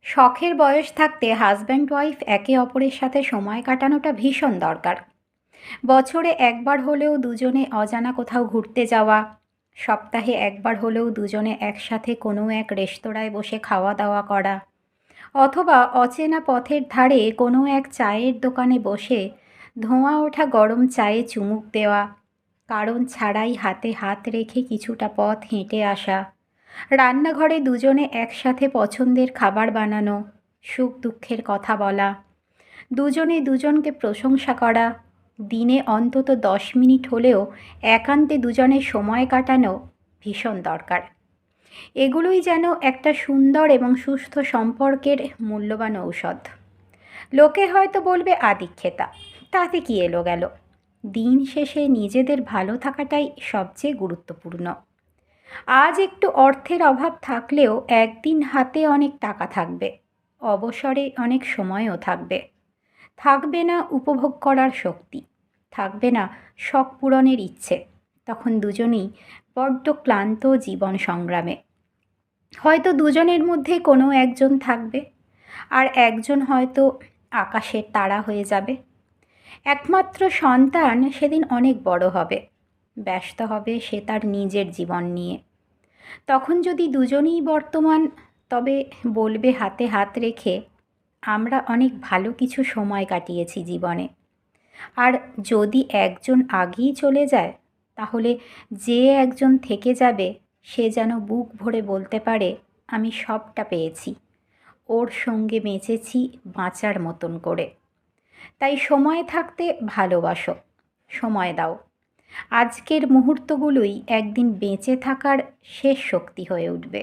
শখের বয়স থাকতে হাজব্যান্ড ওয়াইফ একে অপরের সাথে সময় কাটানোটা ভীষণ দরকার। বছরে একবার হলেও দুজনে অজানা কোথাও ঘুরতে যাওয়া, সপ্তাহে একবার হলেও দুজনে একসাথে কোনো এক রেস্তোরাঁয় বসে খাওয়া দাওয়া করা, অথবা অচেনা পথের ধারে কোনো এক চায়ের দোকানে বসে ধোঁয়া ওঠা গরম চায়ে চুমুক দেওয়া, কারণ ছাড়াই হাতে হাত রেখে কিছুটা পথ হেঁটে আসা, রান্নাঘরে দুজনে একসাথে পছন্দের খাবার বানানো, সুখ দুঃখের কথা বলা, দুজনে দুজনকে প্রশংসা করা, দিনে অন্তত 10 মিনিট হলেও একান্তে দুজনে সময় কাটানো ভীষণ দরকার। এগুলোই যেন একটা সুন্দর এবং সুস্থ সম্পর্কের মূল্যবান ঔষধ। লোকে হয়তো বলবে আদিক্ষেতা, তাতে কি এলো গেল। দিন শেষে নিজেদের ভালো থাকাটাই সবচেয়ে গুরুত্বপূর্ণ। আজ একটু অর্থের অভাব থাকলেও একদিন হাতে অনেক টাকা থাকবে, অবসরে অনেক সময়ও থাকবে। থাকবে না উপভোগ করার শক্তি, থাকবে না শখ পূরণের ইচ্ছে। তখন দুজনেই বড্ড ক্লান্ত জীবন সংগ্রামে। হয়তো দুজনের মধ্যে কোনো একজন থাকবে, আর একজন হয়তো আকাশের তারা হয়ে যাবে। একমাত্র সন্তান সেদিন অনেক বড় হবে, ব্যস্ত হবে সে তার নিজের জীবন নিয়ে। তখন যদি দুজনেই বর্তমান, তবে বলবে হাতে হাত রেখে, আমরা অনেক ভালো কিছু সময় কাটিয়েছি জীবনে। আর যদি একজন আগেই চলে যায়, তাহলে যে একজন থেকে যাবে সে যেন বুক ভরে বলতে পারে, আমি সবটা পেয়েছি, ওর সঙ্গে বেঁচেছি বাঁচার মতন করে। তাই সময় থাকতে ভালোবাসো, সময় দাও। আজকের মুহূর্তগুলোই একদিন বেঁচে থাকার শেষ শক্তি হয়ে উঠবে।